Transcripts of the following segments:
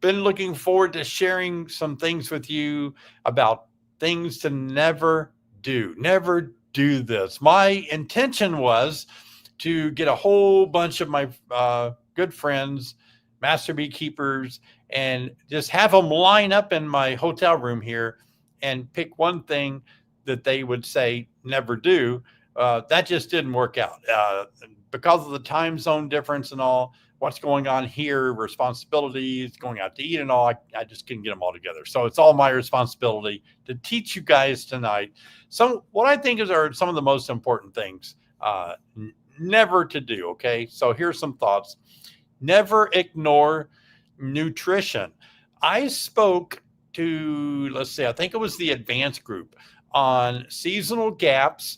been looking forward to sharing some things with you about things to never do. Never do this. My intention was to get a whole bunch of my good friends, master beekeepers, and just have them line up in my hotel room here and pick one thing that they would say never do. That just didn't work out because of the time zone difference and all. What's going on here, responsibilities, going out to eat and all. I just couldn't get them all together. So it's all my responsibility to teach you guys tonight. So what I think are some of the most important things never to do. Okay. So here's some thoughts. Never ignore nutrition. I spoke to, let's see, I think it was the advanced group on seasonal gaps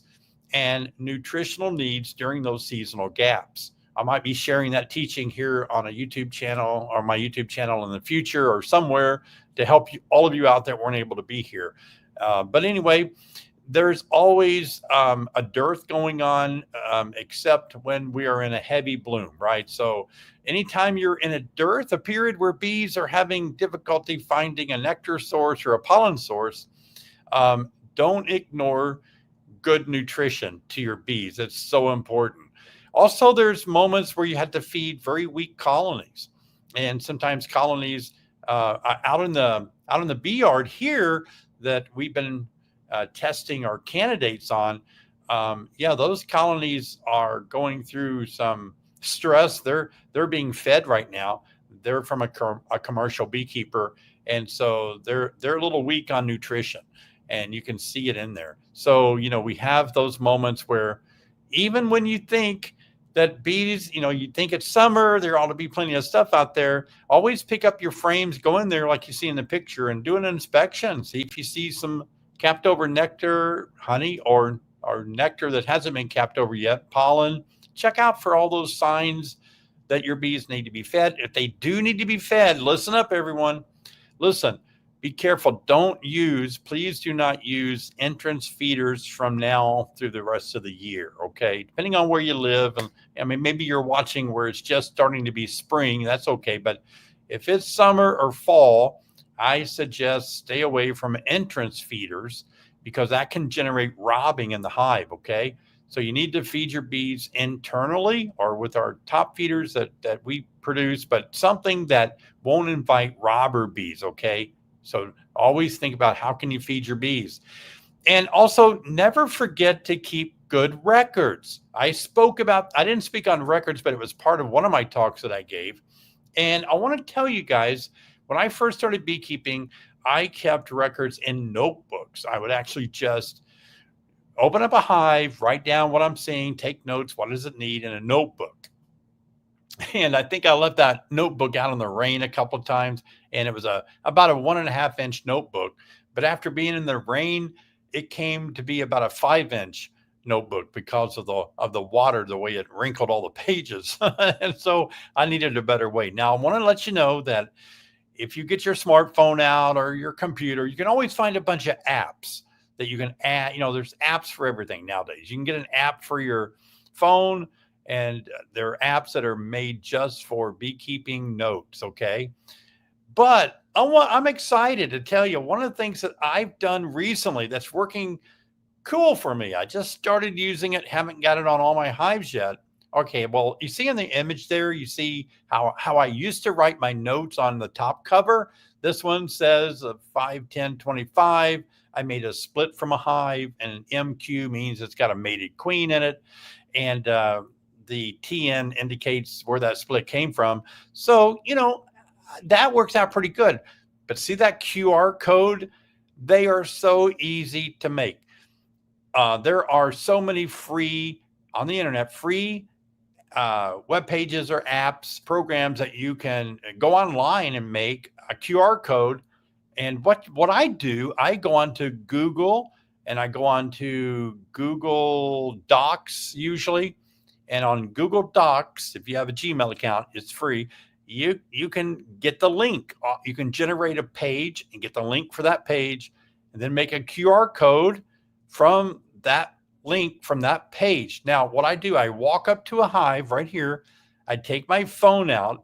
and nutritional needs during those seasonal gaps. I might be sharing that teaching here on a YouTube channel or my YouTube channel in the future or somewhere to help you, all of you out that weren't able to be here. But anyway, there's always a dearth going on, except when we are in a heavy bloom, right? So anytime you're in a dearth, a period where bees are having difficulty finding a nectar source or a pollen source, don't ignore good nutrition to your bees. It's so important. Also, there's moments where you have to feed very weak colonies, and sometimes colonies out in the bee yard here that we've been testing our candidates on. Those colonies are going through some stress. They're being fed right now. They're from a commercial beekeeper, and so they're a little weak on nutrition, and you can see it in there. So we have those moments where even when you think that bees, you think it's summer, there ought to be plenty of stuff out there. Always pick up your frames, go in there like you see in the picture, and do an inspection. See if you see some capped over nectar, honey, or nectar that hasn't been capped over yet, pollen. Check out for all those signs that your bees need to be fed. If they do need to be fed, listen up, everyone. Listen, be careful. Please do not use entrance feeders from now through the rest of the year, okay? Depending on where you live, and maybe you're watching where it's just starting to be spring, that's okay. But if it's summer or fall, I suggest stay away from entrance feeders because that can generate robbing in the hive, okay? So you need to feed your bees internally or with our top feeders that we produce, but something that won't invite robber bees, okay? So always think about how can you feed your bees. And also never forget to keep good records. I didn't speak on records, but it was part of one of my talks that I gave. And I want to tell you guys, when I first started beekeeping, I kept records in notebooks. I would actually just open up a hive, write down what I'm seeing, take notes, what does it need in a notebook. And I think I left that notebook out in the rain a couple of times, and it was about a 1.5-inch notebook. But after being in the rain, it came to be about a 5-inch notebook because of the water, the way it wrinkled all the pages. And so I needed a better way. Now I want to let you know that if you get your smartphone out or your computer, you can always find a bunch of apps that you can add. There's apps for everything nowadays. You can get an app for your phone, and there are apps that are made just for beekeeping notes, okay? But I'm excited to tell you one of the things that I've done recently that's working cool for me. I just started using it, haven't got it on all my hives yet. Okay, well, you see in the image there, you see how I used to write my notes on the top cover. This one says 5, 10, 25. I made a split from a hive, and an MQ means it's got a mated queen in it. And the TN indicates where that split came from. So, that works out pretty good. But see that QR code? They are so easy to make. There are so many free on the internet, free web pages or apps, programs that you can go online and make a QR code. And what I do, I go on to Google, and I go on to Google Docs usually. And on Google Docs, if you have a Gmail account, it's free. You can get the link. You can generate a page and get the link for that page, and then make a QR code from that link from that page. Now, what I do, I walk up to a hive right here. I take my phone out,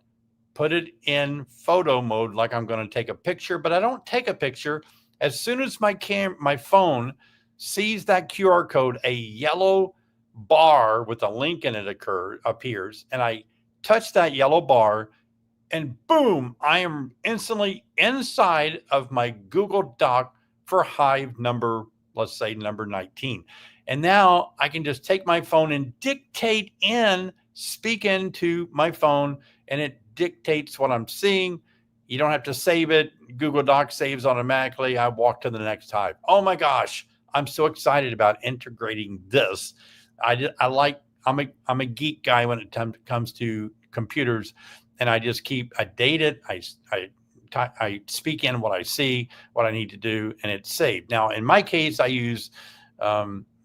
put it in photo mode, like I'm going to take a picture, but I don't take a picture. As soon as my phone sees that QR code, a yellow bar with a link in it appears, and I touch that yellow bar, and boom, I am instantly inside of my Google Doc for hive number, let's say number 19. And now I can just take my phone and speak into my phone, and it dictates what I'm seeing. You don't have to save it. Google Doc saves automatically. I walk to the next hive. Oh my gosh, I'm so excited about integrating this. I'm a geek guy when it comes to computers, and I date it. I speak in what I see, what I need to do, and it's saved. Now, in my case, I use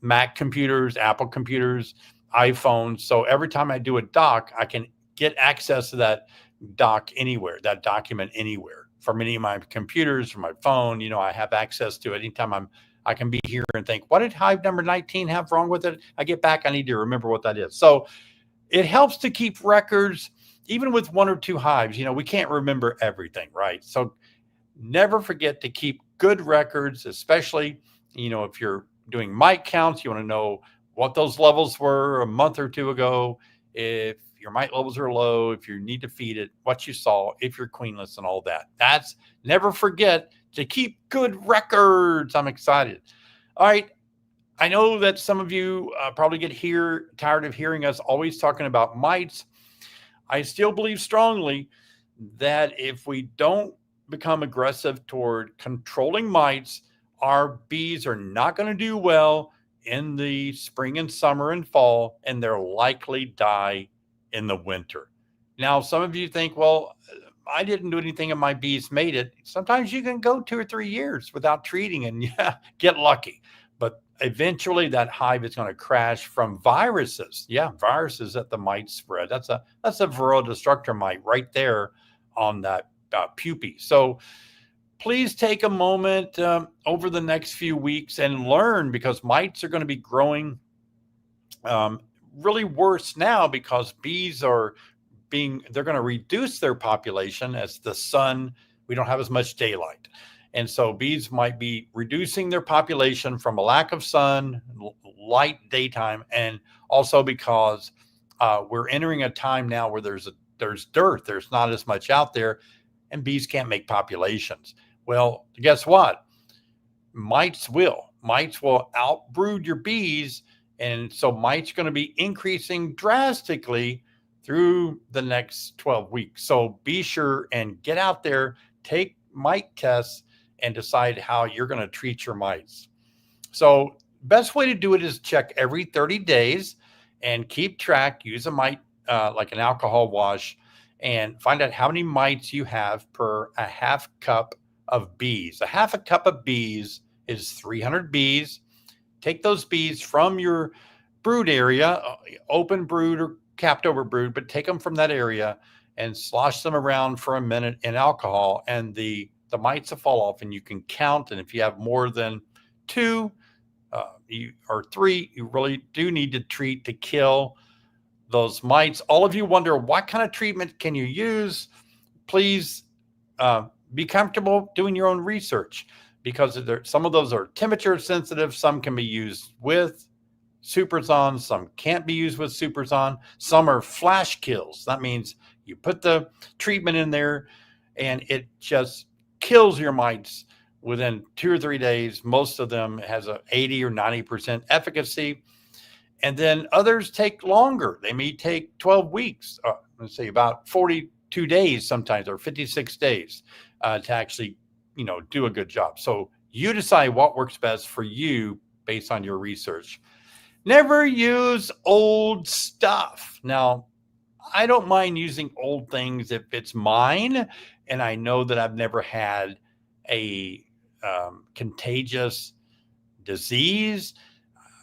Mac computers, Apple computers, iPhones. So every time I do a doc, I can get access to that doc anywhere, that document anywhere. From any of my computers, from my phone, I have access to it anytime I can be here and think, what did hive number 19 have wrong with it? I get back, I need to remember what that is. So it helps to keep records, even with 1 or 2 hives. We can't remember everything, right? So never forget to keep good records, especially, if you're doing mite counts, you want to know what those levels were a month or 2 ago, if your mite levels are low, if you need to feed it, what you saw, if you're queenless and all that. Never forget to keep good records. I'm excited. All right. I know that some of you probably get tired of hearing us always talking about mites. I still believe strongly that if we don't become aggressive toward controlling mites, our bees are not going to do well in the spring and summer and fall, and they'll likely die in the winter. Now, some of you think, well, I didn't do anything and my bees made it. Sometimes you can go 2 or 3 years without treating and get lucky. But eventually that hive is going to crash from viruses. Yeah, viruses that the mites spread. That's a varroa destructor mite right there on that pupae. So please take a moment over the next few weeks and learn, because mites are going to be growing really worse now, because bees they're going to reduce their population as we don't have as much daylight. And so bees might be reducing their population from a lack of sun, light daytime, and also because we're entering a time now where there's dearth. There's not as much out there, and bees can't make populations. Well, guess what? Mites will outbrood your bees, and so mites are going to be increasing drastically through the next 12 weeks. So be sure and get out there, take mite tests, and decide how you're going to treat your mites. So best way to do it is check every 30 days and keep track. Use a mite, like an alcohol wash, and find out how many mites you have per a half cup of bees. A half a cup of bees is 300 bees. Take those bees from your brood area, open brood or capped over brood, but take them from that area and slosh them around for a minute in alcohol, and the mites will fall off, and you can count. And if you have more than 2 or 3, you really do need to treat to kill those mites. All of you wonder, what kind of treatment can you use? Please be comfortable doing your own research, because some of those are temperature sensitive. Some can be used with Superzon, some can't be used with Superzon. Some are flash kills. That means you put the treatment in there and it just kills your mites within 2 or 3 days. Most of them has a 80 or 90% efficacy. And then others take longer. They may take 12 weeks, let's say about 42 days sometimes, or 56 days to actually, do a good job. So you decide what works best for you based on your research. Never use old stuff. Now, I don't mind using old things if it's mine, and I know that I've never had a contagious disease.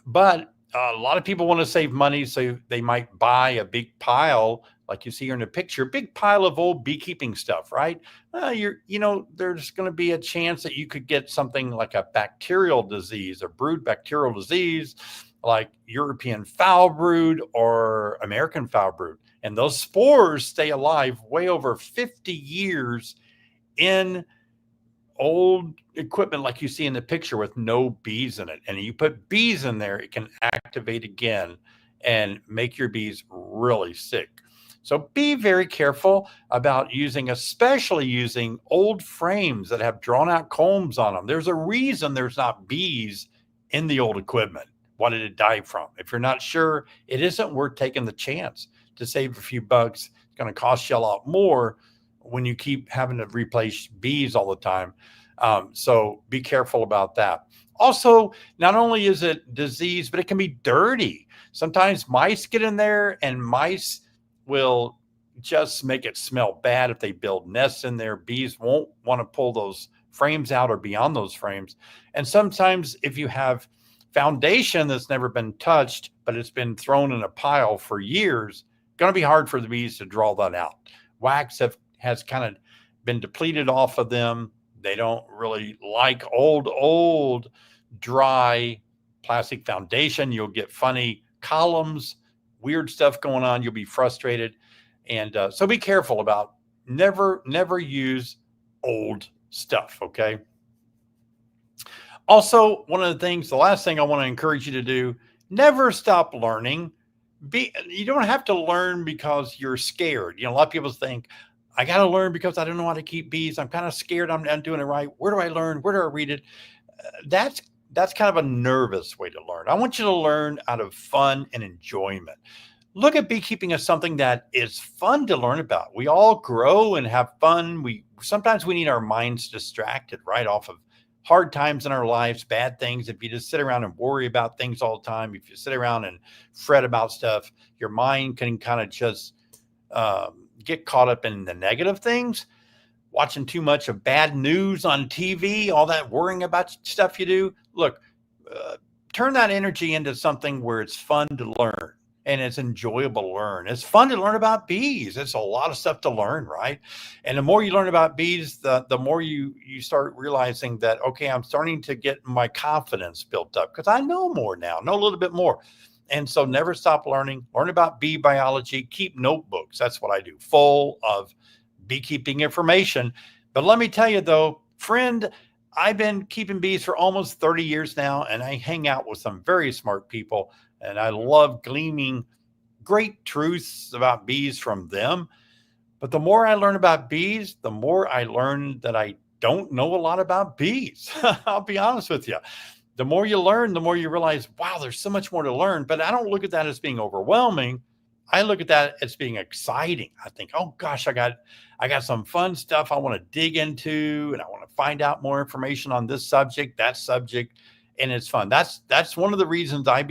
But a lot of people want to save money, so they might buy a big pile, like you see here in the picture, a big pile of old beekeeping stuff, right? There's going to be a chance that you could get something like a bacterial disease, a brood bacterial disease, like European foul brood or American foul brood. And those spores stay alive way over 50 years in old equipment like you see in the picture with no bees in it. And you put bees in there, it can activate again and make your bees really sick. So be very careful about especially using old frames that have drawn out combs on them. There's a reason there's not bees in the old equipment. What did it die from? If you're not sure, it isn't worth taking the chance to save a few bucks. It's going to cost you a lot more when you keep having to replace bees all the time. So be careful about that. Also, not only is it disease, but it can be dirty. Sometimes mice get in there, and mice will just make it smell bad if they build nests in there. Bees won't want to pull those frames out or beyond those frames. And sometimes if you have foundation that's never been touched, but it's been thrown in a pile for years, going to be hard for the bees to draw that out. Wax has kind of been depleted off of them. They don't really like old, dry plastic foundation. You'll get funny columns, weird stuff going on. You'll be frustrated. And so be careful about never use old stuff, okay? Also, one of the things, the last thing I want to encourage you to do, never stop learning. You don't have to learn because you're scared. A lot of people think, I got to learn because I don't know how to keep bees. I'm kind of scared I'm not doing it right. Where do I learn? Where do I read it? That's kind of a nervous way to learn. I want you to learn out of fun and enjoyment. Look at beekeeping as something that is fun to learn about. We all grow and have fun. Sometimes we need our minds distracted, right, off of hard times in our lives, bad things. If you just sit around and worry about things all the time, if you sit around and fret about stuff, your mind can kind of just get caught up in the negative things, watching too much of bad news on TV, all that worrying about stuff you do. Look, turn that energy into something where it's fun to learn and it's enjoyable to learn. It's fun to learn about bees. It's a lot of stuff to learn, right? And the more you learn about bees, the more you start realizing that, okay, I'm starting to get my confidence built up because I know more now, know a little bit more. And so never stop learning. Learn about bee biology. Keep notebooks. That's what I do, full of beekeeping information. But let me tell you, though, friend, I've been keeping bees for almost 30 years now, and I hang out with some very smart people, and I love gleaning great truths about bees from them. But the more I learn about bees, the more I learn that I don't know a lot about bees. I'll be honest with you. The more you learn, the more you realize, wow, there's so much more to learn. But I don't look at that as being overwhelming. I look at that as being exciting. I think, oh gosh, I got some fun stuff I want to dig into, and I want to find out more information on this subject, that subject, and it's fun. That's one of the reasons I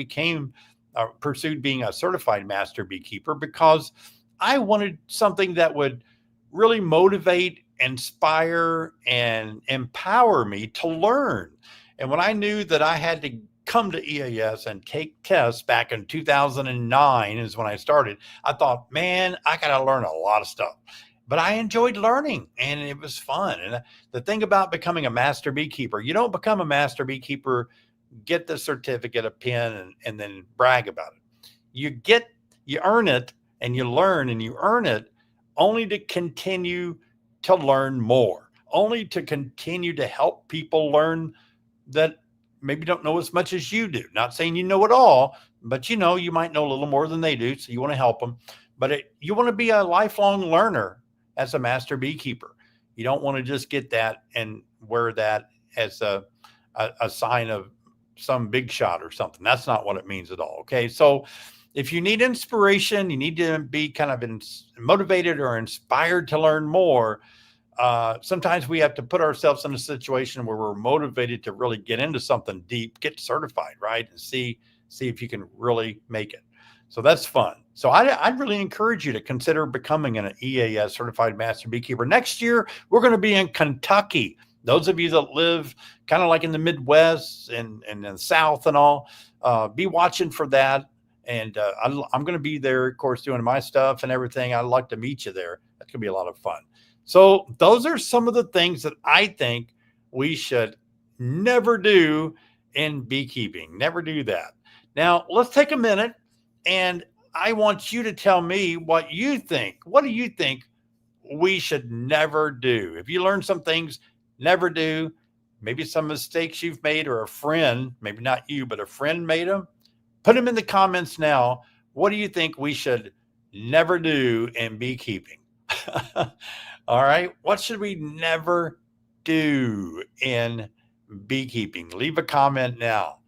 pursued being a certified master beekeeper, because I wanted something that would really motivate, inspire, and empower me to learn. And when I knew that I had to come to EAS and take tests back in 2009 is when I started, I thought, man, I got to learn a lot of stuff. But I enjoyed learning, and it was fun. And the thing about becoming a master beekeeper, you don't become a master beekeeper, get the certificate, a pin, and then brag about it. You earn it, and you learn, and you earn it only to continue to learn more, only to continue to help people learn that maybe don't know as much as you do. Not saying you know it all, but you might know a little more than they do, so you want to help them. But you want to be a lifelong learner as a master beekeeper. You don't want to just get that and wear that as a sign of some big shot or something. That's not what it means at all. Okay. So if you need inspiration, you need to be kind of motivated or inspired to learn more. Sometimes we have to put ourselves in a situation where we're motivated to really get into something deep, get certified, right? And see if you can really make it. So that's fun. So I'd really encourage you to consider becoming an EAS certified master beekeeper. Next year, we're going to be in Kentucky. Those of you that live kind of like in the Midwest and in the South and all, be watching for that. And I'm going to be there, of course, doing my stuff and everything. I'd like to meet you there. That's going to be a lot of fun. So those are some of the things that I think we should never do in beekeeping. Never do that. Now, let's take a minute, and I want you to tell me what you think. What do you think we should never do? If you learn some things, never do, maybe some mistakes you've made or a friend, maybe not you, but a friend made them, put them in the comments now. What do you think we should never do in beekeeping? All right. What should we never do in beekeeping? Leave a comment now.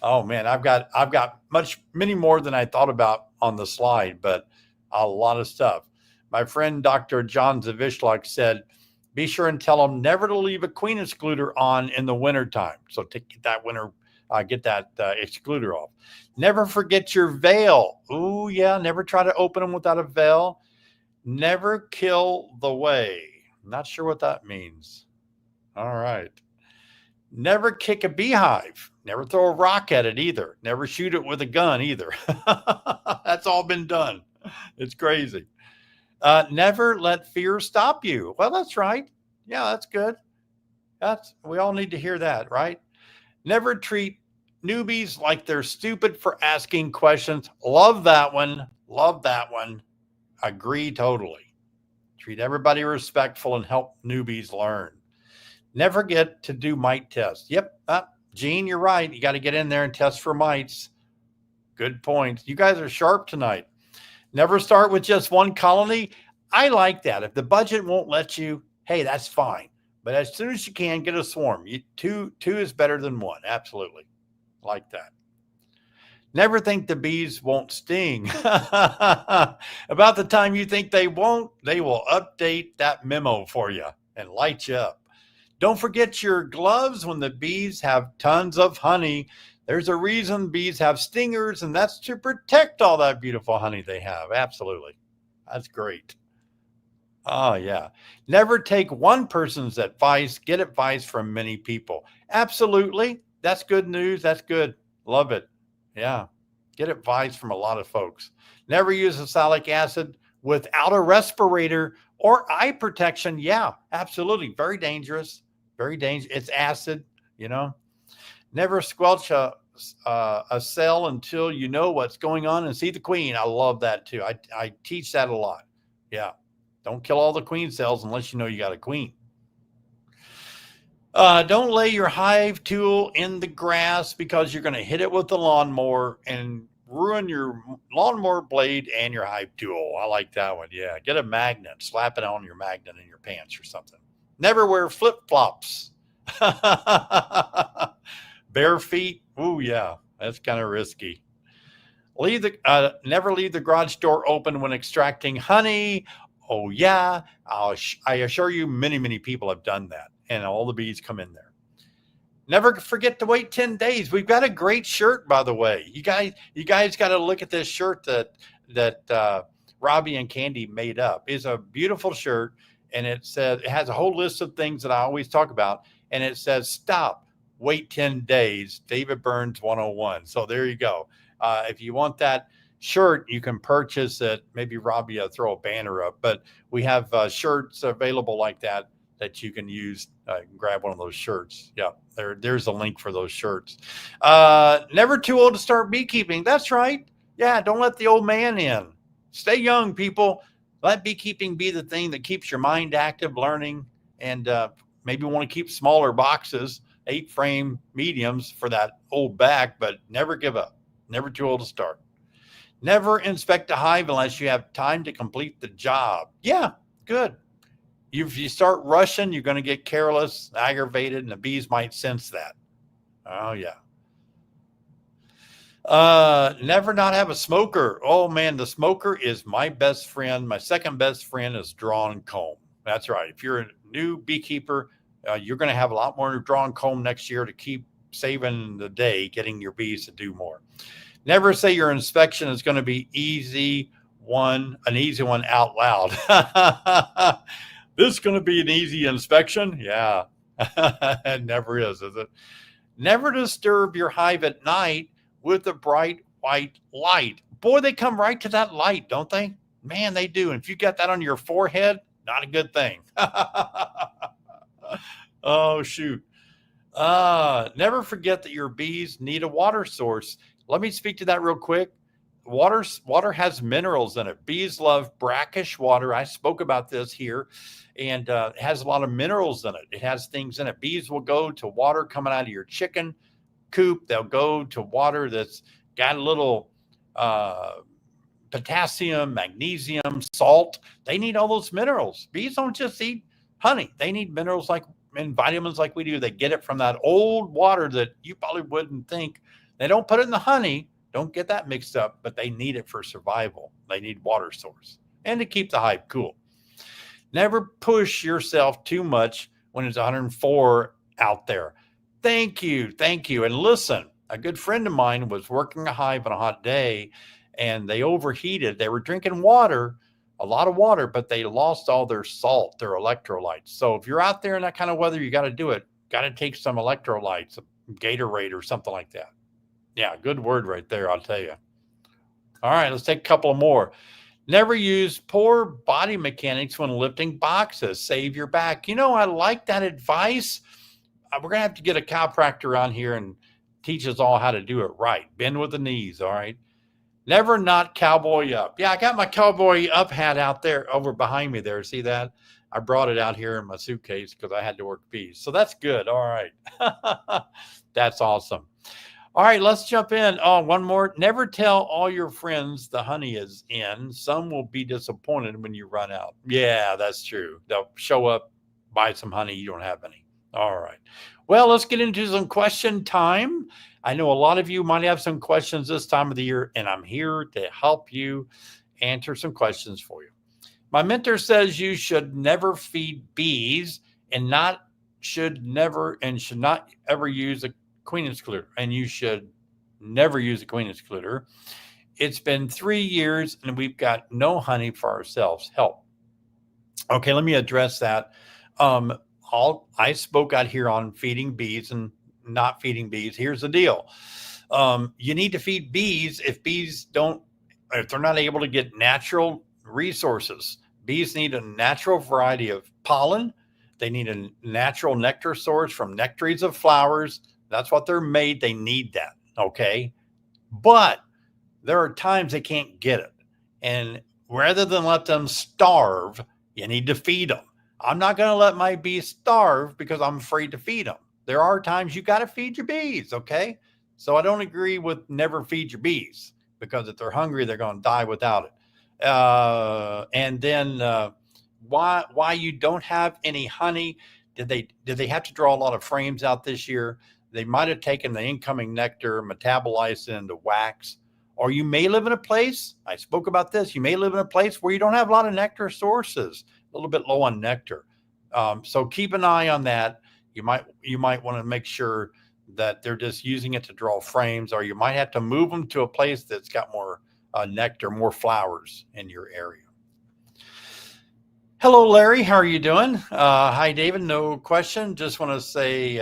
Oh man, I've got many more than I thought about on the slide, but a lot of stuff. My friend Dr. John Zavishlak said, be sure and tell them never to leave a queen excluder on in the wintertime. So get that excluder off. Never forget your veil. Oh yeah, never try to open them without a veil. Never kill the way. Not sure what that means. All right. Never kick a beehive. Never throw a rock at it either. Never shoot it with a gun either. That's all been done. It's crazy. Never let fear stop you. Well, that's right. Yeah, that's good. We all need to hear that, right? Never treat newbies like they're stupid for asking questions. Love that one. Love that one. Agree totally. Treat everybody respectful and help newbies learn. Never get to do mite tests. Yep. Gene, you're right. You got to get in there and test for mites. Good point. You guys are sharp tonight. Never start with just one colony. I like that. If the budget won't let you, hey, that's fine. But as soon as you can, get a swarm. Two is better than one. Absolutely. Like that. Never think the bees won't sting. About the time you think they won't, they will update that memo for you and light you up. Don't forget your gloves when the bees have tons of honey. There's a reason bees have stingers, and that's to protect all that beautiful honey they have. Absolutely. That's great. Oh, yeah. Never take one person's advice. Get advice from many people. Absolutely. That's good news. That's good. Love it. Yeah. Get advice from a lot of folks. Never use oxalic acid without a respirator or eye protection. Yeah, absolutely. Very dangerous. Very dangerous. It's acid, Never squelch a cell until you know what's going on and see the queen. I love that too. I teach that a lot. Yeah. Don't kill all the queen cells unless you know you got a queen. Don't lay your hive tool in the grass because you're going to hit it with the lawnmower and ruin your lawnmower blade and your hive tool. I like that one. Yeah. Get a magnet, slap it on your magnet in your pants or something. Never wear flip-flops. Bare feet. Ooh, yeah. That's kind of risky. Never leave the garage door open when extracting honey. Oh, yeah. I assure you, many, many people have done that, and all the bees come in there. Never forget to wait 10 days. We've got a great shirt, by the way. You guys got to look at this shirt that Robbie and Candy made up. It's a beautiful shirt, and it has a whole list of things that I always talk about, and it says, stop, wait 10 days, David Burns 101. So there you go. If you want that shirt, you can purchase it. Maybe Robbie will throw a banner up, but we have shirts available like that you can use. Grab one of those shirts. Yeah, there's a link for those shirts. Never too old to start beekeeping. That's right. Yeah, don't let the old man in. Stay young, people. Let beekeeping be the thing that keeps your mind active, learning, and maybe want to keep smaller boxes, 8-frame mediums for that old back, but never give up. Never too old to start. Never inspect a hive unless you have time to complete the job. Yeah, good. If you start rushing, you're going to get careless, aggravated, and the bees might sense that. Oh, yeah. Never not have a smoker. Oh, man, the smoker is my best friend. My second best friend is drawn comb. That's right. If you're a new beekeeper, you're going to have a lot more drawn comb next year to keep saving the day, getting your bees to do more. Never say your inspection is going to be an easy one out loud. This is going to be an easy inspection? Yeah, it never is it? Never disturb your hive at night with a bright white light. Boy, they come right to that light, don't they? Man, they do. And if you got that on your forehead, not a good thing. Oh, shoot. Never forget that your bees need a water source. Let me speak to that real quick. Water has minerals in it. Bees love brackish water. I spoke about this here, and it has a lot of minerals in it. It has things in it. Bees will go to water coming out of your chicken coop. They'll go to water that's got a little uh, potassium, magnesium, salt. They need all those minerals. Bees don't just eat honey. They need minerals like and vitamins like we do. They get it from that old water that you probably wouldn't think. They don't put it in the honey. Don't get that mixed up, but they need it for survival. They need water source and to keep the hive cool. Never push yourself too much when it's 104 out there. Thank you. Thank you. And listen, a good friend of mine was working a hive on a hot day and they overheated. They were drinking water, a lot of water, but they lost all their salt, their electrolytes. So if you're out there in that kind of weather, you got to do it. Got to take some electrolytes, Gatorade or something like that. Yeah, good word right there, I'll tell you. All right, let's take a couple more. Never use poor body mechanics when lifting boxes. Save your back. You know, I like that advice. We're going to have to get a chiropractor on here and teach us all how to do it right. Bend with the knees, all right? Never not cowboy up. Yeah, I got my cowboy up hat out there over behind me there. See that? I brought it out here in my suitcase because I had to work bees. So that's good. All right. That's awesome. All right, let's jump in. Oh, one more. Never tell all your friends the honey is in. Some will be disappointed when you run out. Yeah, that's true. They'll show up, buy some honey. You don't have any. All right. Well, let's get into some question time. I know a lot of you might have some questions this time of the year, and I'm here to help you answer some questions for you. My mentor says you should never feed bees and should not ever use a queen excluder, and you should never use a queen excluder. It's been 3 years and we've got no honey for ourselves. Help. Okay, let me address that. I spoke out here on feeding bees and not feeding bees. Here's the deal. You need to feed bees if they're not able to get natural resources. Bees need a natural variety of pollen. They need a natural nectar source from nectaries of flowers. That's what they're made. They need that. Okay. But there are times they can't get it. And rather than let them starve, you need to feed them. I'm not going to let my bees starve because I'm afraid to feed them. There are times you got to feed your bees. Okay. So I don't agree with never feed your bees because if they're hungry, they're going to die without it. And then why you don't have any honey? Did they have to draw a lot of frames out this year? They might have taken the incoming nectar, metabolized it into wax, or you may live in a place, I spoke about this, you may live in a place where you don't have a lot of nectar sources, a little bit low on nectar. So keep an eye on that. You might want to make sure that they're just using it to draw frames, or you might have to move them to a place that's got more nectar, more flowers in your area. Hello, Larry. How are you doing? Hi, David. No question. Just want to say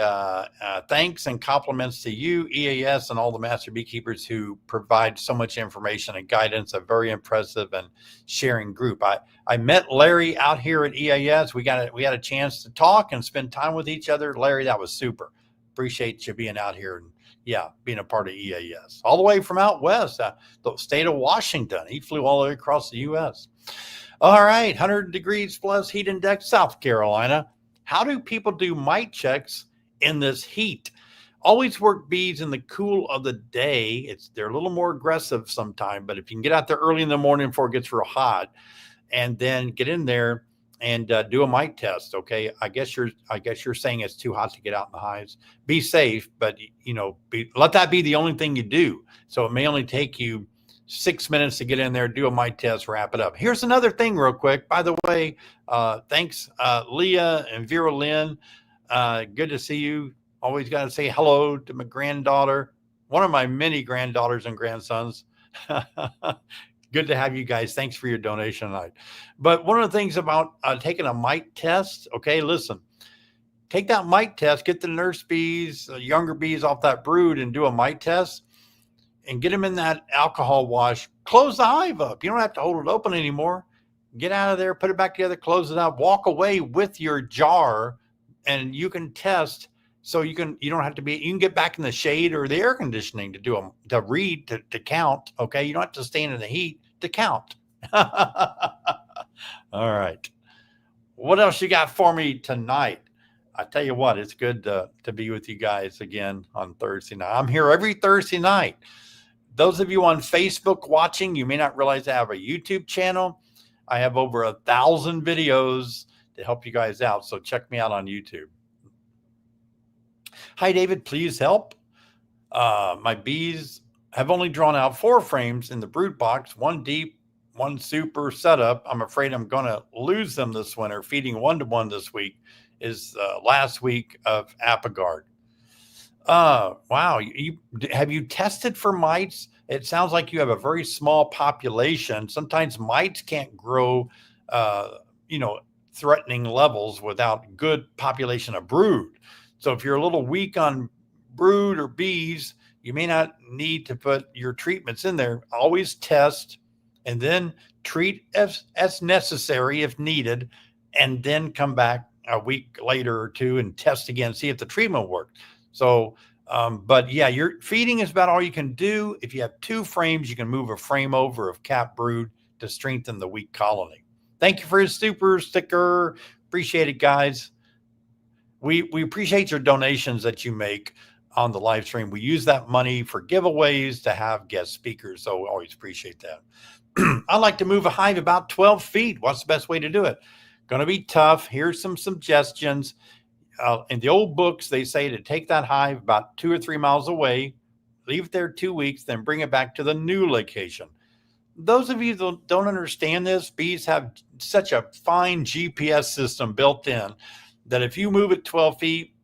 thanks and compliments to you, EAS, and all the master beekeepers who provide so much information and guidance. A very impressive and sharing group. I met Larry out here at EAS. We had a chance to talk and spend time with each other. Larry, that was super. Appreciate you being out here and being a part of EAS. All the way from out west, the state of Washington. He flew all the way across the U.S. All right, 100 degrees plus heat index, South Carolina. How do people do mite checks in this heat? Always work bees in the cool of the day. They're a little more aggressive sometimes, but if you can get out there early in the morning before it gets real hot, and then get in there and do a mite test. Okay, I guess you're saying it's too hot to get out in the hives. Be safe, but let that be the only thing you do. So it may only take you 6 minutes to get in there, do a mite test, wrap it up. Here's another thing real quick. By the way, thanks, Leah and Vera Lynn. Good to see you. Always got to say hello to my granddaughter, one of my many granddaughters and grandsons. Good to have you guys. Thanks for your donation tonight. But one of the things about taking a mite test, okay, listen, take that mite test, get the nurse bees, younger bees off that brood and do a mite test. And get them in that alcohol wash. Close the hive up. You don't have to hold it open anymore. Get out of there, put it back together, close it up, walk away with your jar, and you can test So you don't have to be, you can get back in the shade or the air conditioning to do them, to read, to count. Okay. You don't have to stand in the heat to count. All right. What else you got for me tonight? I tell you what, it's good to be with you guys again on Thursday night. I'm here every Thursday night. Those of you on Facebook watching, you may not realize I have a YouTube channel. I have over 1,000 videos to help you guys out. So check me out on YouTube. Hi, David, please help. My bees have only drawn out 4 frames in the brood box, 1 deep, 1 super setup. I'm afraid I'm going to lose them this winter. Feeding 1-to-1 this week is last week of Apigard. Wow. Have you tested for mites? It sounds like you have a very small population. Sometimes mites can't grow, threatening levels without good population of brood. So if you're a little weak on brood or bees, you may not need to put your treatments in there. Always test and then treat as necessary if needed, and then come back a week later or 2 and test again, see if the treatment worked. So, but yeah, your feeding is about all you can do. If you have 2 frames, you can move a frame over of cap brood to strengthen the weak colony. Thank you for your super sticker. Appreciate it, guys. We appreciate your donations that you make on the live stream. We use that money for giveaways to have guest speakers. So we always appreciate that. I like to move a hive about 12 feet. What's the best way to do it? Going to be tough. Here's some suggestions. In the old books, they say to take that hive about 2 or 3 miles away, leave it there 2 weeks, then bring it back to the new location. Those of you that don't understand this, bees have such a fine GPS system built in that if you move it 12 feet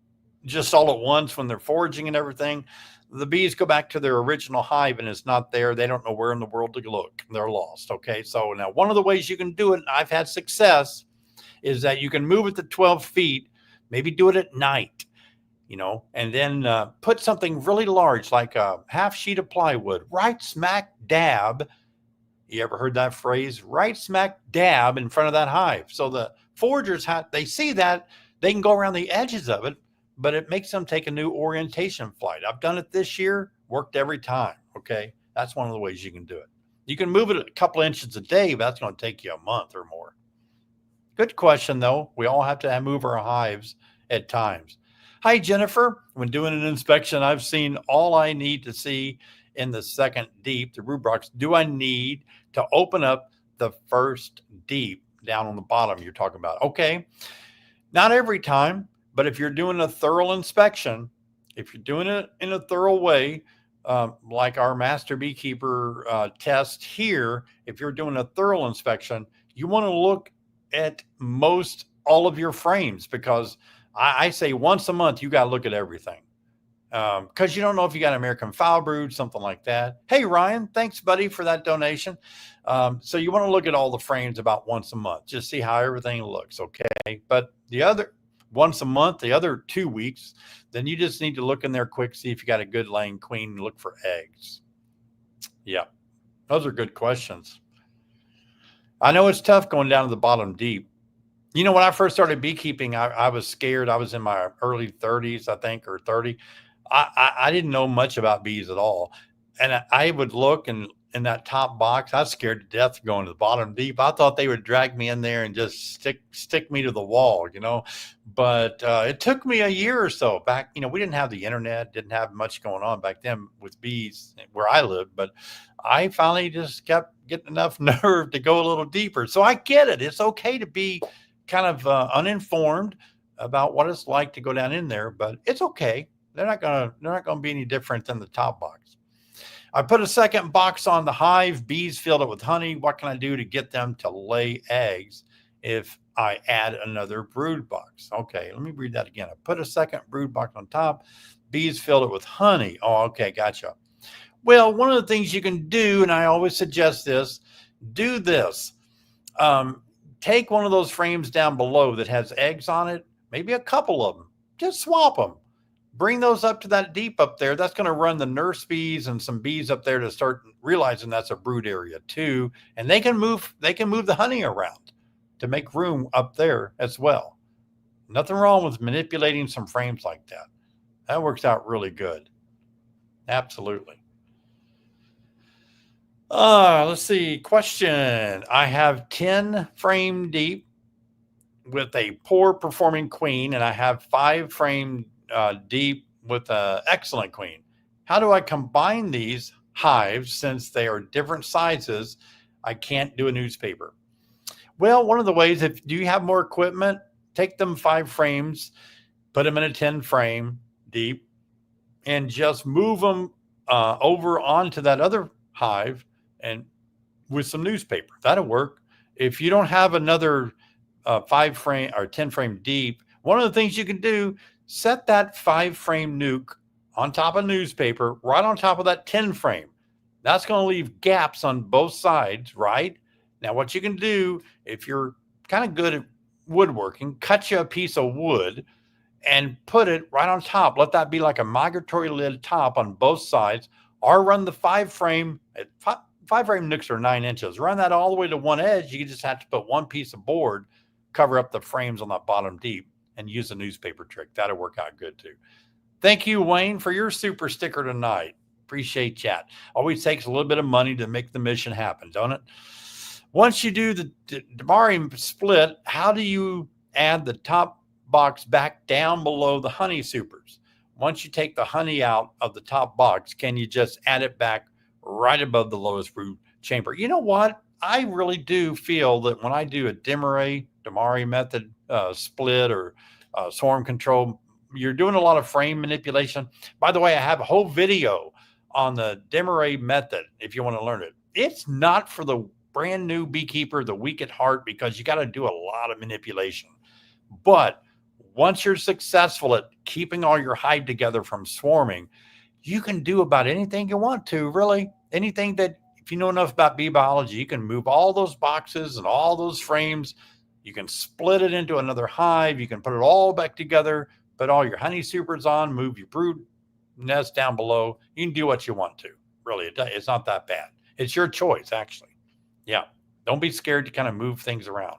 just all at once when they're foraging and everything, the bees go back to their original hive and it's not there. They don't know where in the world to look. They're lost. Okay. So now one of the ways you can do it, and I've had success, is that you can move it to 12 feet, maybe do it at night, and then put something really large, like a half sheet of plywood, right smack dab. You ever heard that phrase? Right smack dab in front of that hive. So the foragers, they see that, they can go around the edges of it, but it makes them take a new orientation flight. I've done it this year, worked every time. Okay. That's one of the ways you can do it. You can move it a couple inches a day, but that's going to take you a month or more. Good question, though. We all have to move our hives at times. Hi, Jennifer. When doing an inspection, I've seen all I need to see in the second deep, the brood box. Do I need to open up the first deep down on the bottom you're talking about? Okay. Not every time, but if you're doing a thorough inspection, if you're doing it in a thorough way, like our master beekeeper test here, if you're doing a thorough inspection, you want to look at most all of your frames, because I say once a month, you got to look at everything. Because you don't know if you got American foul brood, something like that. Hey, Ryan, thanks, buddy, for that donation. So you want to look at all the frames about once a month, just see how everything looks, okay? But the other once a month, the other 2 weeks, then you just need to look in there quick, see if you got a good laying queen, and look for eggs. Yeah, those are good questions. I know it's tough going down to the bottom deep. When I first started beekeeping, I was scared. I was in my early 30s, I think, or 30. I didn't know much about bees at all. And I would look, and in that top box, I was scared to death going to the bottom deep. I thought they would drag me in there and just stick me to the wall, But it took me a year or so back. We didn't have the internet, didn't have much going on back then with bees where I lived. But I finally just kept getting enough nerve to go a little deeper. So I get it. It's okay to be kind of uninformed about what it's like to go down in there, but it's okay. They're not gonna be any different than the top box. I put a second box on the hive. Bees filled it with honey. What can I do to get them to lay eggs if I add another brood box? Okay, let me read that again. I put a second brood box on top. Bees filled it with honey. Oh, okay, gotcha. Well, one of the things you can do, and I always suggest this, do this. Take one of those frames down below that has eggs on it, maybe a couple of them. Just swap them. Bring those up to that deep up there. That's going to run the nurse bees and some bees up there to start realizing that's a brood area too. And they can move the honey around to make room up there as well. Nothing wrong with manipulating some frames like that. That works out really good. Absolutely. Let's see. Question. I have 10 frame deep with a poor performing queen, and I have 5 frame deep with an excellent queen. How do I combine these hives since they are different sizes? I can't do a newspaper. Well, one of the ways, if do you have more equipment, take them 5 frames, put them in a 10 frame deep, and just move them over onto that other hive and with some newspaper. That'll work. If you don't have another 5 frame or 10 frame deep, one of the things you can do, set that 5 frame nuke on top of newspaper, right on top of that 10 frame. That's going to leave gaps on both sides, right? Now, what you can do, if you're kind of good at woodworking, cut you a piece of wood and put it right on top. Let that be like a migratory lid top on both sides, or run the 5 frame. 5 frame nooks are 9 inches. Run that all the way to one edge. You just have to put one piece of board, cover up the frames on that bottom deep, and use a newspaper trick. That'll work out good too. Thank you, Wayne, for your super sticker tonight. Appreciate that. Always takes a little bit of money to make the mission happen, don't it? Once you do the Damari split, how do you add the top box back down below the honey supers? Once you take the honey out of the top box, can you just add it back right above the lowest brood chamber? You know what? I really do feel that when I do a Damari method split or swarm control, you're doing a lot of frame manipulation. By the way, I have a whole video on the Damari method if you want to learn it. It's not for the brand new beekeeper, the weak at heart, because you got to do a lot of manipulation. But once you're successful at keeping all your hive together from swarming, you can do about anything you want to, really. Anything that, if you know enough about bee biology, you can move all those boxes and all those frames. You can split it into another hive. You can put it all back together, put all your honey supers on, move your brood nest down below. You can do what you want to, really. It's not that bad. It's your choice, actually. Yeah. Don't be scared to kind of move things around.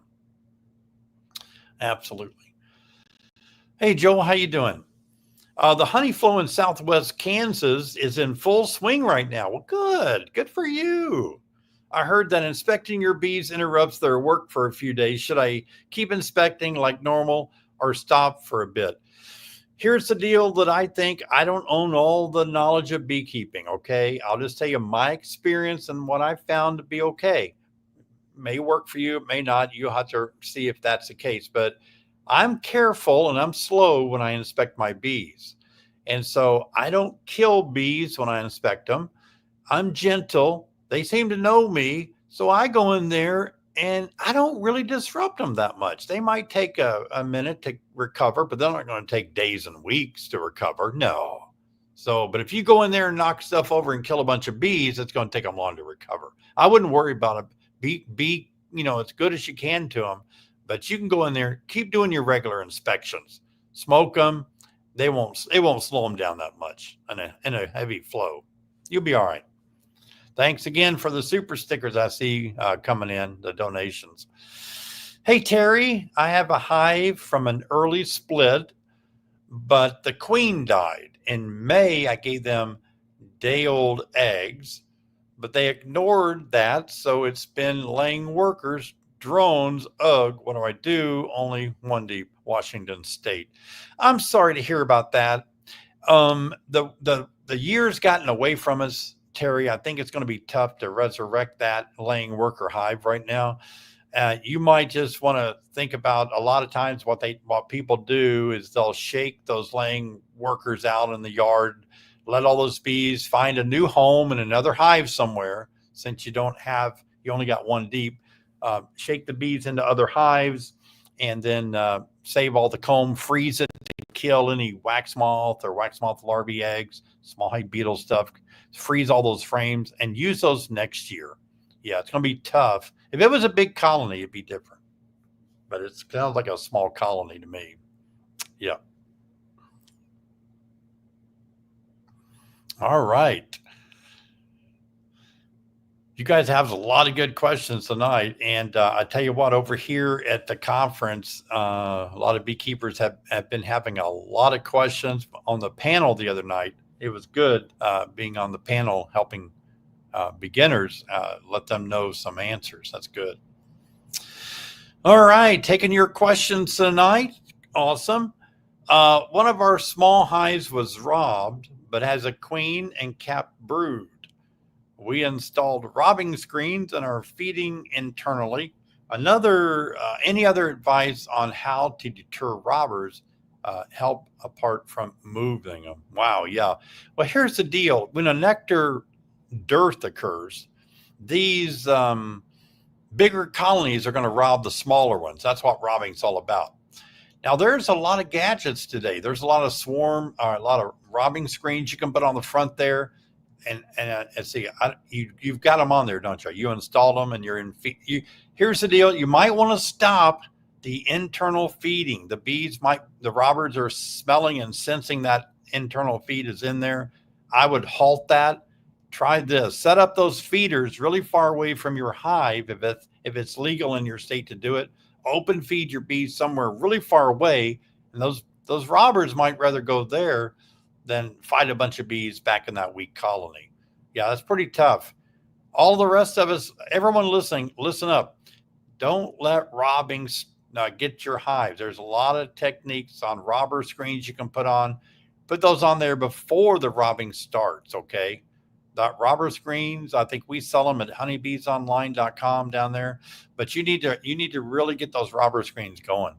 Absolutely. Hey, Joel, how you doing? The honey flow in Southwest Kansas is in full swing right now. Well, good. Good for you. I heard that inspecting your bees interrupts their work for a few days. Should I keep inspecting like normal or stop for a bit? Here's the deal that I think. I don't own all the knowledge of beekeeping, okay? I'll just tell you my experience and what I found to be okay. May work for you, it may not. You'll have to see if that's the case. But I'm careful and I'm slow when I inspect my bees. And so I don't kill bees when I inspect them. I'm gentle. They seem to know me. So I go in there and I don't really disrupt them that much. They might take a minute to recover, but they're not going to take days and weeks to recover. No. So, but if you go in there and knock stuff over and kill a bunch of bees, it's going to take them long to recover. I wouldn't worry about it. Be as good as you can to them, but you can go in there, keep doing your regular inspections, smoke them. It won't slow them down that much in a heavy flow. You'll be all right. Thanks again for the super stickers I see coming in, the donations. Hey, Terry, I have a hive from an early split, but the queen died. In May, I gave them day-old eggs, but they ignored that, so it's been laying workers, drones. Ugh, what do I do? Only one deep, Washington State. I'm sorry to hear about that. The year's gotten away from us, Terry. I think it's going to be tough to resurrect that laying worker hive right now. You might just want to think about, a lot of times what people do is they'll shake those laying workers out in the yard, let all those bees find a new home in another hive somewhere. Since you only got one deep, shake the bees into other hives, and then save all the comb, freeze it to kill any wax moth or wax moth larvae eggs, small hive beetle stuff. Freeze all those frames and use those next year. Yeah, it's going to be tough. If it was a big colony, it'd be different. But it sounds like a small colony to me. Yeah. All right. You guys have a lot of good questions tonight. And I tell you what, over here at the conference, a lot of beekeepers have been having a lot of questions on the panel the other night. It was good being on the panel, helping beginners, let them know some answers. That's good. All right, taking your questions tonight. Awesome. One of our small hives was robbed, but has a queen and capped brood. We installed robbing screens and are feeding internally. Any other advice on how to deter robbers? Help apart from moving them. Wow, yeah. Well, here's the deal: when a nectar dearth occurs, these bigger colonies are going to rob the smaller ones. That's what robbing's all about. Now, there's a lot of gadgets today. There's a lot of a lot of robbing screens you can put on the front there. And see, you've got them on there, don't you? You installed them, and you're in. Here's the deal: you might want to stop the internal feeding. The robbers are smelling and sensing that internal feed is in there. I would halt that. Try this: set up those feeders really far away from your hive, if it's legal in your state to do it. Open feed your bees somewhere really far away, and those robbers might rather go there than fight a bunch of bees back in that weak colony. Yeah, that's pretty tough. All the rest of us, everyone listening, listen up. Don't let robbing get your hives. There's a lot of techniques on robber screens you can put on. Put those on there before the robbing starts, okay? The robber screens, I think we sell them at honeybeesonline.com down there. But you need to really get those robber screens going.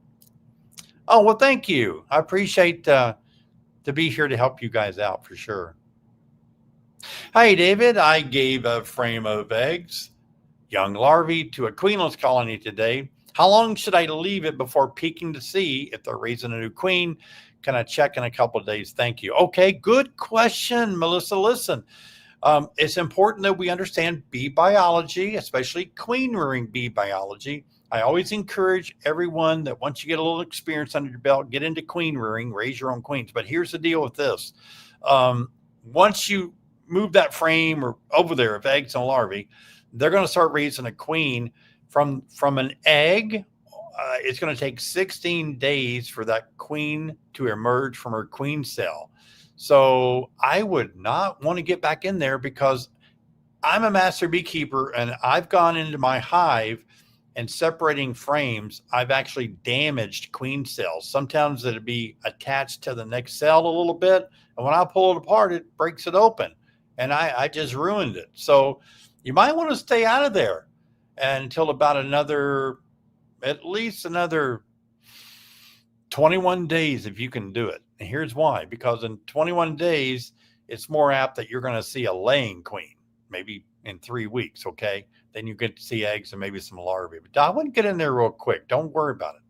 Oh, well, thank you. I appreciate to be here to help you guys out for sure. Hi, David. I gave a frame of eggs, young larvae, to a queenless colony today. How long should I leave it before peeking to see if they're raising a new queen? Can I check in a couple of days? Thank you. Okay, good question, Melissa. Listen, it's important that we understand bee biology, especially queen rearing bee biology. I always encourage everyone that once you get a little experience under your belt, get into queen rearing, raise your own queens. But here's the deal with this. Once you move that frame or over there of eggs and larvae, they're going to start raising a queen from an egg. It's going to take 16 days for that queen to emerge from her queen cell. So I would not want to get back in there, because I'm a master beekeeper and I've gone into my hive and separating frames. I've actually damaged queen cells. Sometimes it'd be attached to the next cell a little bit, and when I pull it apart, it breaks it open, and I just ruined it. So you might want to stay out of there until about at least another 21 days if you can do it. And here's why: because in 21 days, it's more apt that you're going to see a laying queen, maybe in 3 weeks, okay? Then you get to see eggs and maybe some larvae. But I wouldn't get in there real quick. Don't worry about it.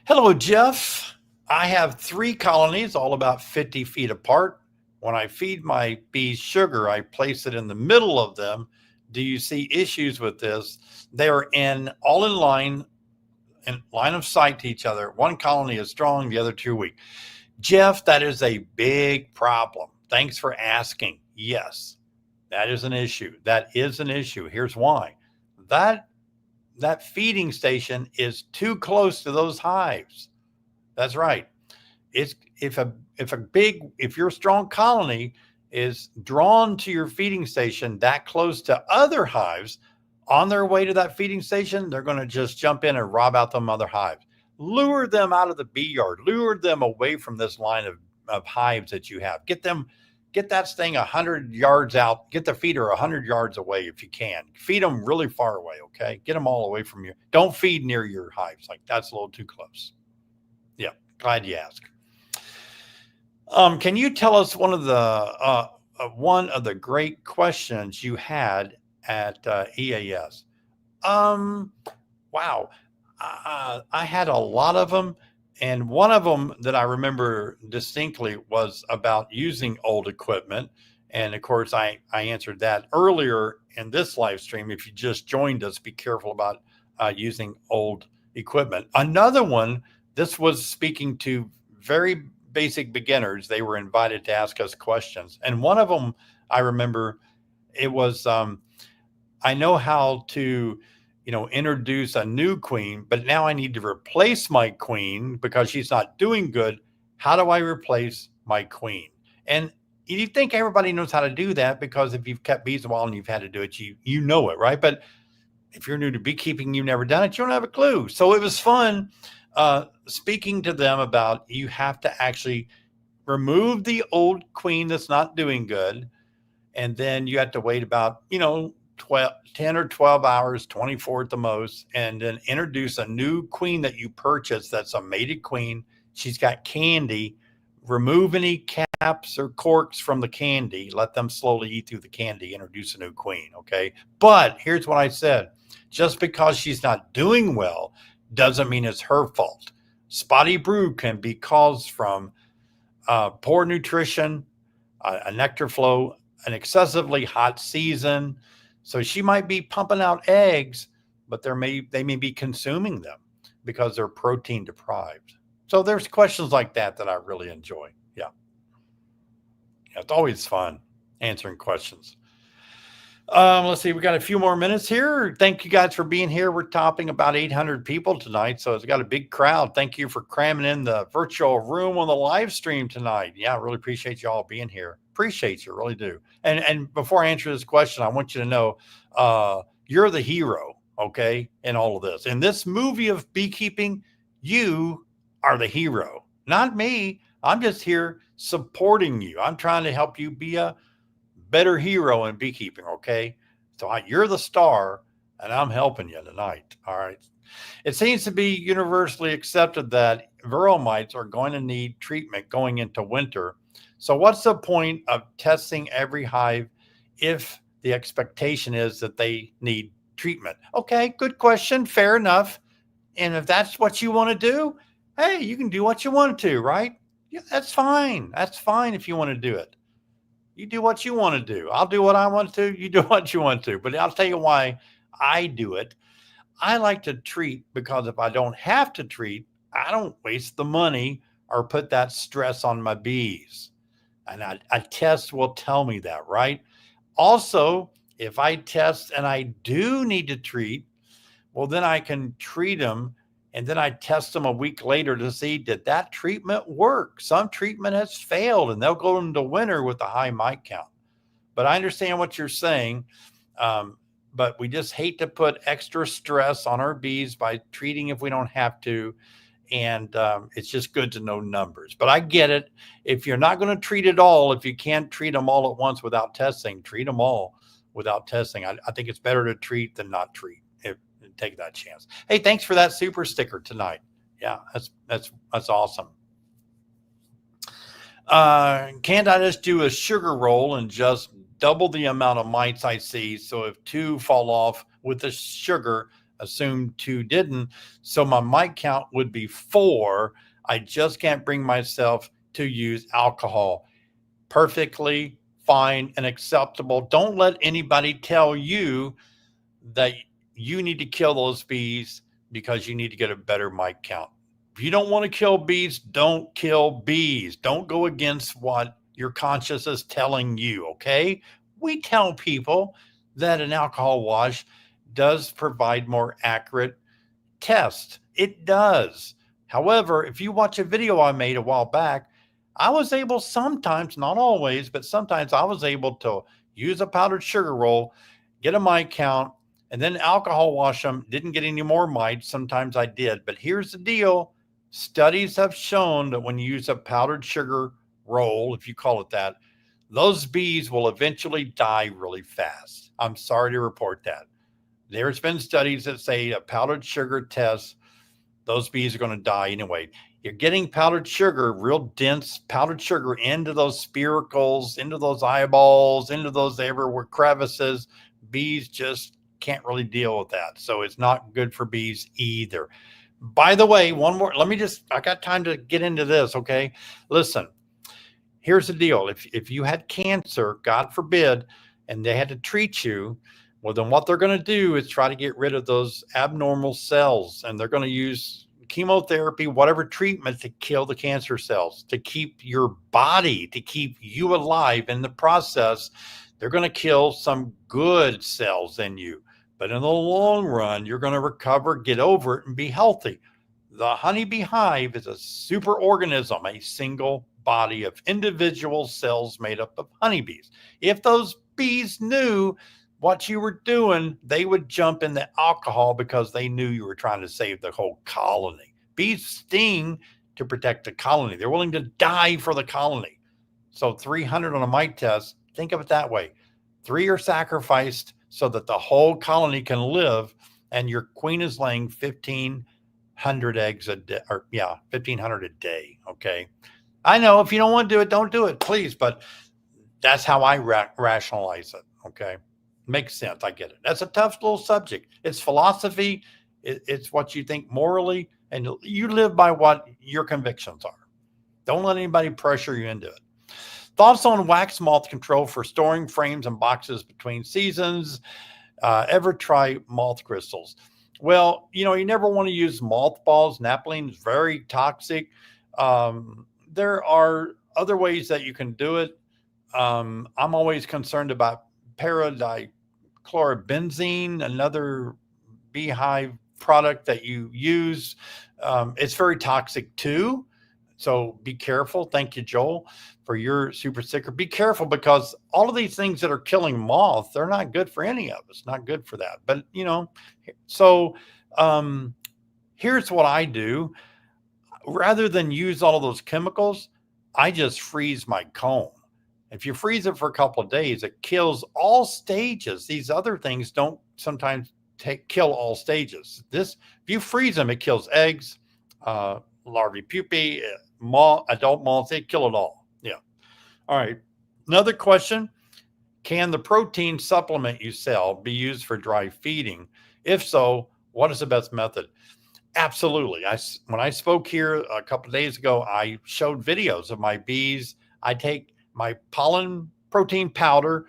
Hello, Jeff. I have 3 colonies, all about 50 feet apart. When I feed my bees sugar, I place it in the middle of them. Do you see issues with this? They are all in line of sight to each other. One colony is strong, the other 2 weak. Jeff, that is a big problem. Thanks for asking. Yes, that is an issue. That is an issue. Here's why. That feeding station is too close to those hives. That's right. If your strong colony is drawn to your feeding station that close to other hives, on their way to that feeding station, they're going to just jump in and rob out them other hives. Lure them out of the bee yard. Lure them away from this line of hives that you have. Get that thing 100 yards out. Get the feeder 100 yards away if you can. Feed them really far away, okay? Get them all away from you. Don't feed near your hives. Like, that's a little too close. Yeah, glad you asked. Can you tell us one of the great questions you had at EAS? Wow. I had a lot of them. And one of them that I remember distinctly was about using old equipment. And of course, I answered that earlier in this live stream. If you just joined us, be careful about using old equipment. Another one, this was speaking to very basic beginners. They were invited to ask us questions. And one of them I remember it was, I know how to, introduce a new queen, but now I need to replace my queen because she's not doing good. How do I replace my queen? And you think everybody knows how to do that because if you've kept bees a while and you've had to do it, you know it, right? But if you're new to beekeeping, you've never done it, you don't have a clue. So it was fun speaking to them about you have to actually remove the old queen that's not doing good, and then you have to wait about 10 or 12 hours, 24 at the most, and then introduce a new queen that you purchased that's a mated queen. She's got candy. Remove any caps or corks from the candy, let them slowly eat through the candy, introduce a new queen. Okay, but here's what I said: just because she's not doing well doesn't mean it's her fault. Spotty brew can be caused from poor nutrition, a nectar flow, an excessively hot season. So she might be pumping out eggs, but they may be consuming them because they're protein deprived. So there's questions like that I really enjoy. Yeah. It's always fun answering questions. Let's see. We got a few more minutes here. Thank you guys for being here. We're topping about 800 people tonight, so it's got a big crowd. Thank you for cramming in the virtual room on the live stream tonight. Yeah, I really appreciate you all being here. Appreciate you, really do. And before I answer this question, I want you to know you're the hero, okay, in all of this. In this movie of beekeeping, you are the hero, not me. I'm just here supporting you. I'm trying to help you be a better hero in beekeeping. Okay. So you're the star and I'm helping you tonight. All right. It seems to be universally accepted that varroa mites are going to need treatment going into winter. So what's the point of testing every hive if the expectation is that they need treatment? Okay. Good question. Fair enough. And if that's what you want to do, hey, you can do what you want to, right? Yeah, that's fine. That's fine if you want to do it. You do what you want to do. I'll do what I want to. You do what you want to. But I'll tell you why I do it. I like to treat because if I don't have to treat, I don't waste the money or put that stress on my bees. And a test will tell me that, right? Also, if I test and I do need to treat, well, then I can treat them and then I test them a week later to see, did that treatment work? Some treatment has failed and they'll go into winter with a high mite count. But I understand what you're saying. But we just hate to put extra stress on our bees by treating if we don't have to. And it's just good to know numbers. But I get it. If you're not going to treat it all, if you can't treat them all at once without testing, treat them all without testing. I think it's better to treat than not treat. Take that chance. Hey, thanks for that super sticker tonight. Yeah, that's awesome. Can't I just do a sugar roll and just double the amount of mites I see? So if 2 fall off with the sugar, assume 2 didn't. So my mite count would be 4. I just can't bring myself to use alcohol. Perfectly fine and acceptable. Don't let anybody tell you that you need to kill those bees because you need to get a better mite count. If you don't want to kill bees, don't kill bees. Don't go against what your conscience is telling you, okay? We tell people that an alcohol wash does provide more accurate tests. It does. However, if you watch a video I made a while back, I was able sometimes, not always, but sometimes I was able to use a powdered sugar roll, get a mite count, and then alcohol wash them. Didn't get any more mites. Sometimes I did. But here's the deal. Studies have shown that when you use a powdered sugar roll, if you call it that, those bees will eventually die really fast. I'm sorry to report that. There's been studies that say a powdered sugar test, those bees are going to die anyway. You're getting powdered sugar, real dense powdered sugar into those spiracles, into those eyeballs, into those everywhere crevices. Bees just can't really deal with that. So it's not good for bees either. By the way, one more, I got time to get into this. Okay. Listen, here's the deal. If you had cancer, God forbid, and they had to treat you, well, then what they're going to do is try to get rid of those abnormal cells. And they're going to use chemotherapy, whatever treatment to kill the cancer cells, to keep your body, to keep you alive. In the process, they're going to kill some good cells in you. But in the long run, you're going to recover, get over it, and be healthy. The honeybee hive is a superorganism, a single body of individual cells made up of honeybees. If those bees knew what you were doing, they would jump in the alcohol because they knew you were trying to save the whole colony. Bees sting to protect the colony. They're willing to die for the colony. So 300 on a mite test, think of it that way. 3 are sacrificed so that the whole colony can live, and your queen is laying 1,500 eggs a day, 1,500 a day. Okay. I know if you don't want to do it, don't do it, please. But that's how I rationalize it. Okay. Makes sense. I get it. That's a tough little subject. It's philosophy. It's what you think morally, and you live by what your convictions are. Don't let anybody pressure you into it. Thoughts on wax moth control for storing frames and boxes between seasons? Ever try moth crystals? Well, you never want to use mothballs. Naphthalene is very toxic. There are other ways that you can do it. I'm always concerned about chlorobenzene, another beehive product that you use. It's very toxic too. So be careful. Thank you, Joel, for your super sticker. Be careful, because all of these things that are killing moths, they're not good for any of us. Not good for that. But, so here's what I do. Rather than use all of those chemicals, I just freeze my comb. If you freeze it for a couple of days, it kills all stages. These other things don't sometimes kill all stages. If you freeze them, it kills eggs, larvae, pupae, adult moths. They kill it all. Yeah. All right. Another question. Can the protein supplement you sell be used for dry feeding? If so, what is the best method? Absolutely. When I spoke here a couple of days ago, I showed videos of my bees. I take my pollen protein powder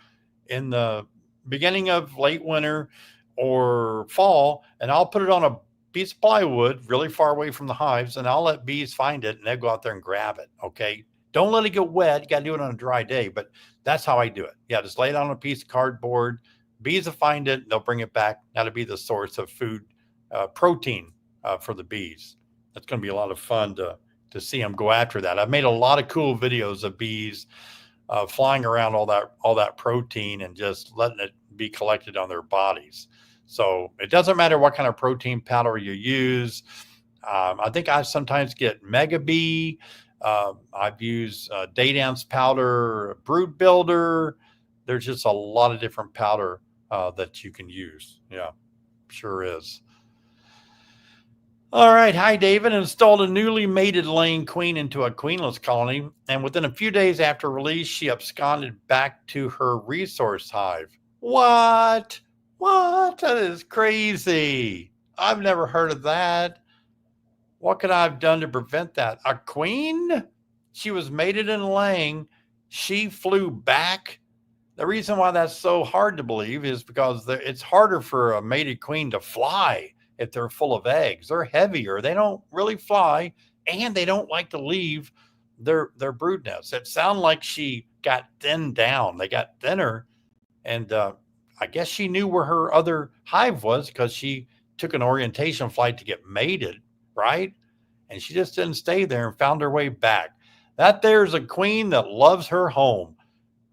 in the beginning of late winter or fall, and I'll put it on a piece of plywood really far away from the hives, and I'll let bees find it, and they'll go out there and grab it. Okay. Don't let it get wet. You got to do it on a dry day, but that's how I do it. Yeah. Just lay it on a piece of cardboard. Bees will find it. They'll bring it back. That'll be the source of food, protein for the bees. That's going to be a lot of fun to see them go after that. I've made a lot of cool videos of bees flying around all that protein and just letting it be collected on their bodies. So it doesn't matter what kind of protein powder you use. I think I sometimes get Mega Bee. I've used Day Dance powder, Brood Builder. There's just a lot of different powder that you can use. Yeah, sure is. All right. Hi, David. Installed a newly mated laying queen into a queenless colony, and within a few days after release, she absconded back to her resource hive. What? That is crazy. I've never heard of that. What could I have done to prevent that? A queen? She was mated and laying. She flew back. The reason why that's so hard to believe is because it's harder for a mated queen to fly. If they're full of eggs, they're heavier. They don't really fly, and they don't like to leave their brood nest. It sounded like she got thinned down. They got thinner, and I guess she knew where her other hive was because she took an orientation flight to get mated, right? And she just didn't stay there and found her way back. That there's a queen that loves her home.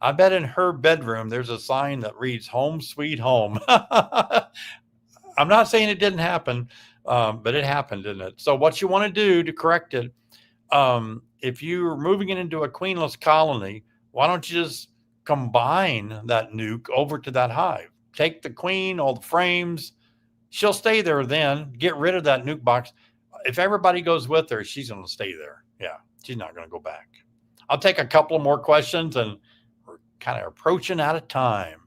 I bet in her bedroom there's a sign that reads "Home Sweet Home." I'm not saying it didn't happen, but it happened, didn't it? So what you want to do to correct it, if you're moving it into a queenless colony, why don't you just combine that nuke over to that hive? Take the queen, all the frames. She'll stay there then. Get rid of that nuke box. If everybody goes with her, she's going to stay there. Yeah, she's not going to go back. I'll take a couple more questions, and we're kind of approaching out of time.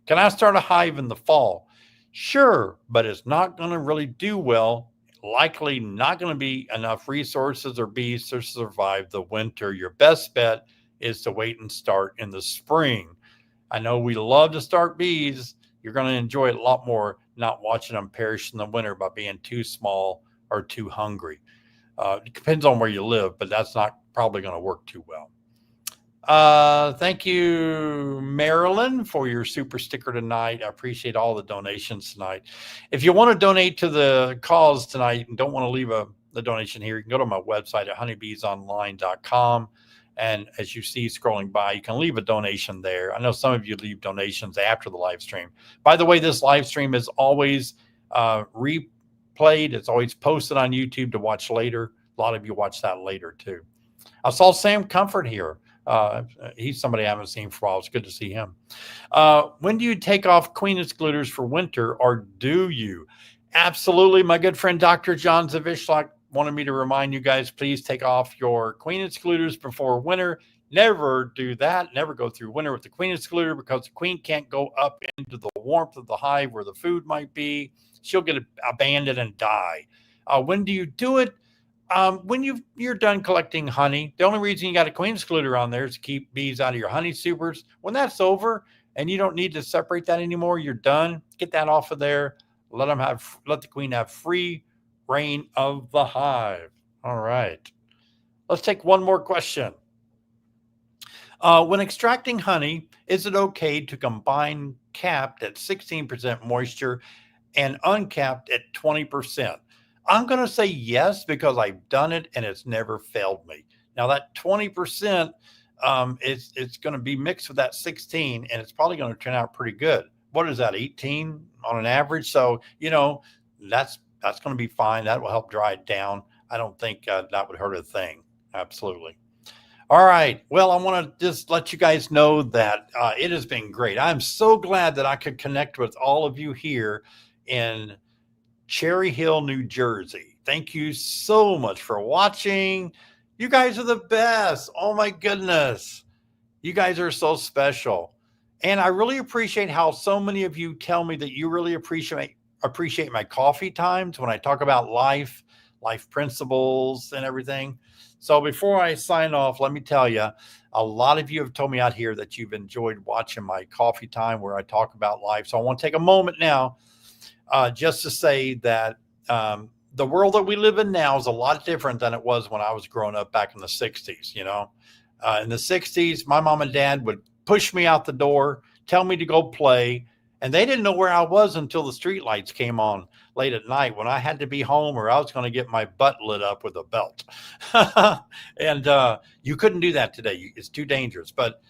Can I start a hive in the fall? Sure, but it's not going to really do well. Likely not going to be enough resources or bees to survive the winter. Your best bet is to wait and start in the spring. I know we love to start bees. You're going to enjoy it a lot more not watching them perish in the winter by being too small are too hungry. It depends on where you live, but that's not probably going to work too well. Thank you, Marilyn, for your super sticker tonight. I appreciate all the donations tonight. If you want to donate to the cause tonight and don't want to leave the donation here, you can go to my website at honeybeesonline.com. And as you see scrolling by, you can leave a donation there. I know some of you leave donations after the live stream. By the way, this live stream is always replayed. It's always posted on YouTube to watch later. A lot of you watch that later too. I saw Sam Comfort here. He's somebody I haven't seen for a while. It's good to see him. When do you take off queen excluders for winter, or do you? Absolutely. My good friend Dr. John Zavishlak wanted me to remind you guys, please take off your queen excluders before winter. Never do that. Never go through winter with the queen excluder, because the queen can't go up into the warmth of the hive where the food might be. She'll get abandoned and die. When do you do it? When you're done collecting honey. The only reason you got a queen excluder on there is to keep bees out of your honey supers. When that's over and you don't need to separate that anymore, you're done. Get that off of there. Let the queen have free reign of the hive. All right. Let's take one more question. When extracting honey, is it okay to combine capped at 16% moisture and uncapped at 20%? I'm going to say yes, because I've done it and it's never failed me. Now that 20%, it's going to be mixed with that 16, and it's probably going to turn out pretty good. What is that, 18 on an average? So, that's going to be fine. That will help dry it down. I don't think that would hurt a thing. Absolutely. All right. Well, I want to just let you guys know that it has been great. I'm so glad that I could connect with all of you here in Cherry Hill, New Jersey. Thank you so much for watching. You guys are the best. Oh my goodness. You guys are so special. And I really appreciate how so many of you tell me that you really appreciate my coffee times when I talk about life principles and everything. So before I sign off, let me tell you, a lot of you have told me out here that you've enjoyed watching my coffee time where I talk about life. So I want to take a moment now just to say that the world that we live in now is a lot different than it was when I was growing up back in the 60s. In the 60s, my mom and dad would push me out the door, tell me to go play, and they didn't know where I was until the street lights came on late at night, when I had to be home or I was going to get my butt lit up with a belt. And you couldn't do that today. It's too dangerous. But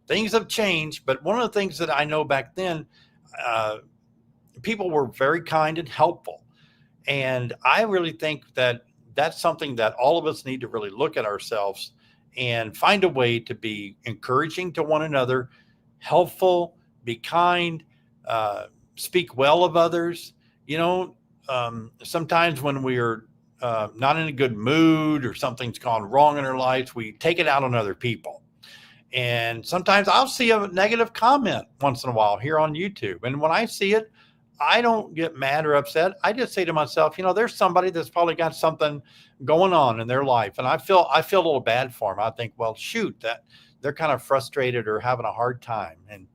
things have changed. But one of the things that I know back then, people were very kind and helpful. And I really think that that's something that all of us need to really look at ourselves and find a way to be encouraging to one another, helpful, be kind, speak well of others. Sometimes when we are not in a good mood or something's gone wrong in our lives, we take it out on other people. And sometimes I'll see a negative comment once in a while here on YouTube. And when I see it, I don't get mad or upset. I just say to myself, there's somebody that's probably got something going on in their life. And I feel a little bad for them. I think, well, shoot, that they're kind of frustrated or having a hard time. And,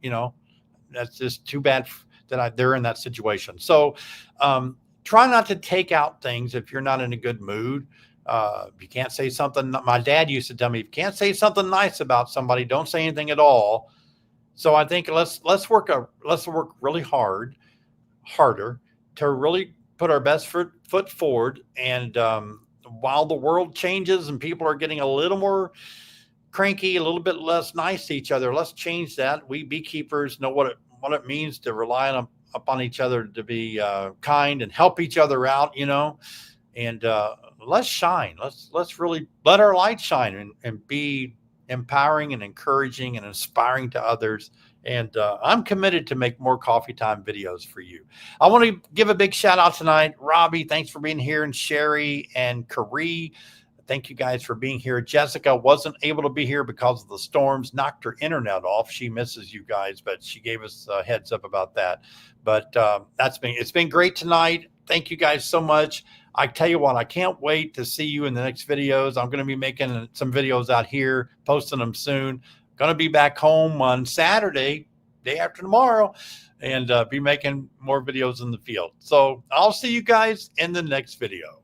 that's just too bad that they're in that situation. So try not to take out things if you're not in a good mood. If you can't say something, my dad used to tell me, if you can't say something nice about somebody, don't say anything at all. So I think let's work really harder to really put our best foot forward. And while the world changes and people are getting a little more cranky, a little bit less nice to each other, let's change that. We beekeepers know what it means to rely upon each other, to be kind and help each other out, and let's shine. Let's really let our light shine and be empowering and encouraging and inspiring to others. And I'm committed to make more coffee time videos for you. I want to give a big shout out tonight. Robbie, thanks for being here. And Sheri and Carrie, thank you guys for being here. Jessica wasn't able to be here because of the storms, knocked her internet off. She misses you guys, but she gave us a heads up about that. But it's been great tonight. Thank you guys so much. I tell you what, I can't wait to see you in the next videos. I'm going to be making some videos out here, posting them soon. Going to be back home on Saturday, day after tomorrow, and be making more videos in the field. So I'll see you guys in the next video.